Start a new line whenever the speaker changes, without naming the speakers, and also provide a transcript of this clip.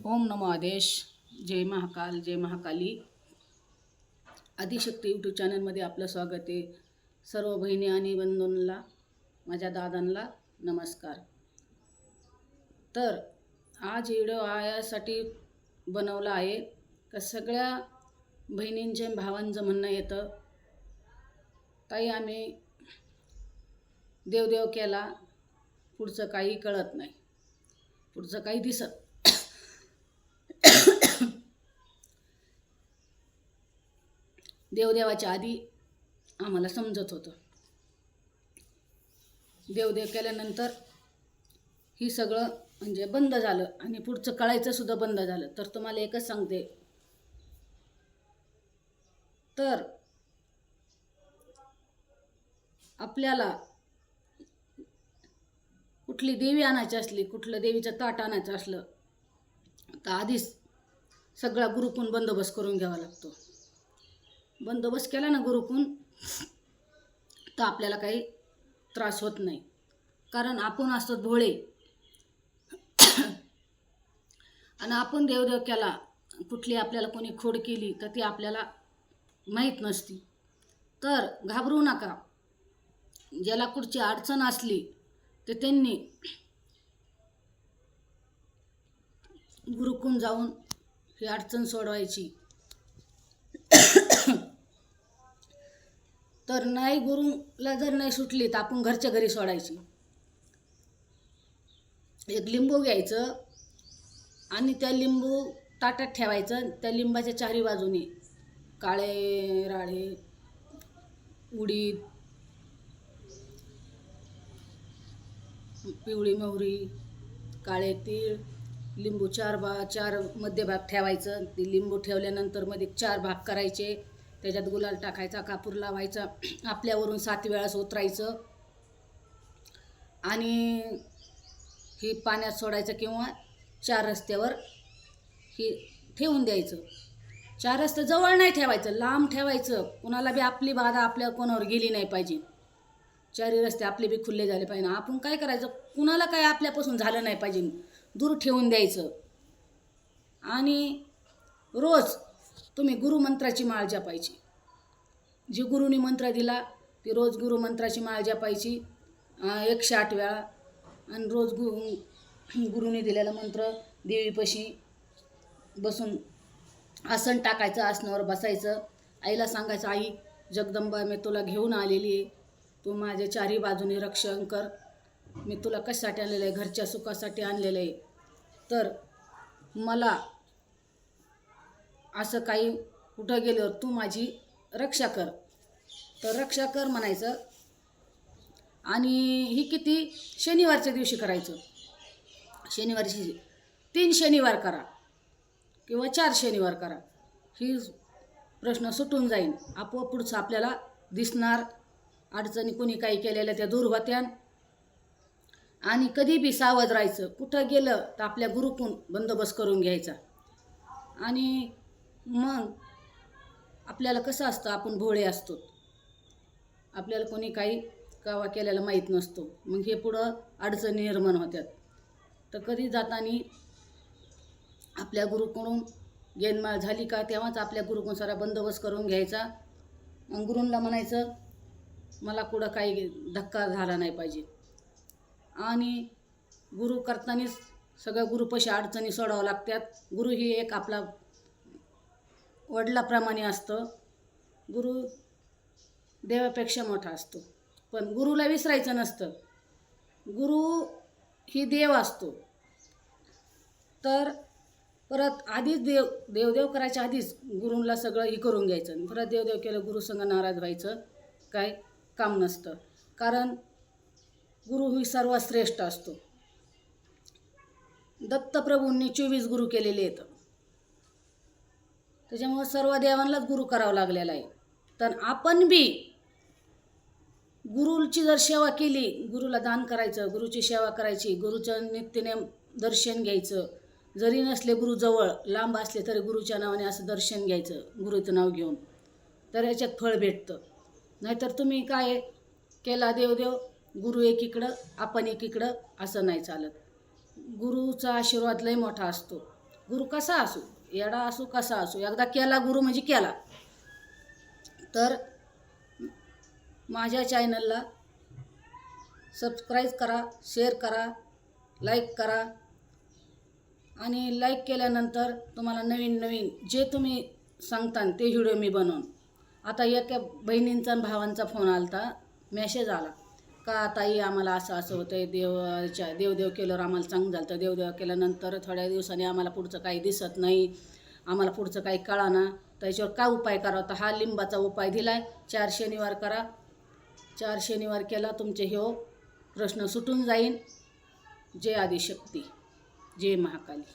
ओम नमो आदेश. जय महाकाल, जय महाकाली. आदिशक्ती यूट्यूब चॅनलमध्ये आपलं स्वागत आहे. सर्व बहिणी आणि बंधूंना, माझ्या दादांना नमस्कार. तर आज व्हिडिओ यासाठी बनवला आहे का सगळ्या बहिणींचे भावांचं म्हणणं येतं, ताई आम्ही देवदेव केला, पुढचं काही कळत नाही, पुढचं काही दिसत. देवदेवाच्या आधी आम्हाला समजत होतं, देवदेव केल्यानंतर ही सगळं म्हणजे बंद झालं आणि पुढचं कळायचं सुद्धा बंद झालं. तर तुम्हाला एकच सांगते, तर आपल्याला कुठली देवी आणायची असली, कुठलं देवीचं ताट आणायचं असलं तर आधीच सगळा गुरुकुन बंदोबस्त करून घ्यावा लागतो. बंदोबस्त केला ना गुरुकुन, तर आपल्याला काही त्रास होत नाही. कारण आपण असतो भोळे आणि आपण देवदेव केला, कुठली आपल्याला कोणी खोड केली तर ती आपल्याला माहीत नसती. तर घाबरू नका. ज्याला कुठची अडचण असली तर त्यांनी गुरुकुन जाऊन ही अडचण सोडवायची. तर नाही गुरुला जर नाही सुटली तर आपण घरच्या घरी सोडायची. एक लिंबू घ्यायचं आणि त्या लिंबू ताटात ठेवायचं. त्या लिंबाच्या चारी बाजूने काळे राळे, उडीद, पिवळी मोहरी, काळे तीळ, लिंबू चार मध्यभाग ठेवायचं. ते लिंबू ठेवल्यानंतर मध्ये 4 भाग करायचे. त्याच्यात गुलाल टाकायचा, कापूर लावायचा, आपल्यावरून 7 वेळा उतरायचं आणि ही पाण्यात सोडायचं किंवा 4 रस्त्यावर ही ठेवून द्यायचं. 4 रस्ते जवळ नाही ठेवायचं, लांब ठेवायचं. कुणाला बी आपली बाधा आपल्या कोणावर गेली नाही पाहिजे. 4 रस्ते आपले बी खुल्ले झाले पाहिजे. आपण काय करायचं, कुणाला काय आपल्यापासून झालं नाही पाहिजे, दूर ठेवून द्यायचं. आणि रोज तुम्ही गुरुमंत्राची माळ जपायची. जी गुरुनी मंत्र दिला ती रोज गुरुमंत्राची माळ जपायची 108 वेळा. आणि रोज गुरुनी दिलेला मंत्र देवीपाशी बसून आसन टाकायचं, आसनावर बसायचं. आईला सांगायचं, आई जगदंबा मी तुला घेऊन आलेली आहे, तू माझ्या 4ही बाजूने रक्षण कर. मी तुला कशासाठी आणलेलं आहे, घरच्या सुखासाठी आणलेलं आहे. तर मला असं काही कुठं गेल्यावर तू माझी रक्षा कर. तर रक्षा कर म्हणायचं. आणि ही किती शनिवारच्या दिवशी करायचं. शनिवारची 3 शनिवार करा किंवा 4 शनिवार करा. ही प्रश्न सुटून जाईल. आपोआप पुढचं आपल्याला दिसणार. अडचणी कोणी काही केलेल्या त्या दूर होत्या. आणि कधी बी सावध राहायचं. कुठं गेलं तर आपल्या गुरुकुन बंदोबस्त करून घ्यायचा. आणि मग आपल्याला कसं असतं, आपण भोळे असतो, आपल्याला कोणी काही कावा केलेला माहीत नसतो. मग हे पुढं अडचणी निर्माण होत्यात. तर कधी जाताना आपल्या गुरुकडून गेनमाळ झाली का तेव्हाच आपल्या गुरुकडून सारा बंदोबस्त करून घ्यायचा. मग गुरूंना म्हणायचं, मला कुठं काही धक्का झाला नाही पाहिजे. आणि गुरु करतानाच सगळ्या गुरुपाशी अडचणी सोडावं लागतात. गुरु ही एक आपला वडिलाप्रमाणे असतं. गुरु देवापेक्षा मोठा असतो. पण गुरुला विसरायचं नसतं. गुरु ही देव असतो. तर परत आधीच देवदेव करायच्या आधीच गुरुला सगळं हे करून घ्यायचं. परत देवदेव केलं गुरुसंग नाराज व्हायचं काय काम नसतं. कारण गुरु ही सर्वात श्रेष्ठ असतो. दत्तप्रभूंनी 24 गुरु केलेले आहेत. त्याच्यामुळे सर्व देवांनाच गुरु करावं लागलेला आहे. तर आपण बी गुरुची जर सेवा केली, गुरुला दान करायचं, गुरुची सेवा करायची, गुरुचं नित्यनेम दर्शन घ्यायचं. जरी नसले गुरु जवळ, लांब असले तरी गुरुच्या नावाने असं दर्शन घ्यायचं गुरुचं नाव घेऊन. तर याच्यात फळ भेटतं. नाहीतर तुम्ही काय केला देवदेव, गुरु एकीकडं आपण एकीकडं, असं नाही चालत. गुरुचा आशीर्वाद लय मोठा असतो. गुरु कसा असो, येडा असो कसा असो, एकदा केला गुरु म्हणजे केला. तर माझ्या चॅनलला सबस्क्राईब करा, शेअर करा, लाईक करा. आणि लाईक केल्यानंतर तुम्हाला नवीन नवीन जे तुम्ही सांगता ते व्हिडिओ मी बनवून. आता एका बहिणींचा आणि भावांचा फोन आलता, मेसेज आला का ताई आम्हाला असं असं होतं आहे, देवदेव केल्यावर आम्हाला चांगलं झालं, तर देवदेव केल्यानंतर थोड्या दिवसांनी आम्हाला पुढचं काही दिसत नाही, आम्हाला पुढचं काही कळाना, त्याच्यावर काय उपाय करावा. तर हा लिंबाचा उपाय दिला आहे. 4 शनिवार करा. 4 शनिवार केला तुमचे ह्यो प्रश्न सुटून जाईल. जय आदिशक्ती, जय महाकाली.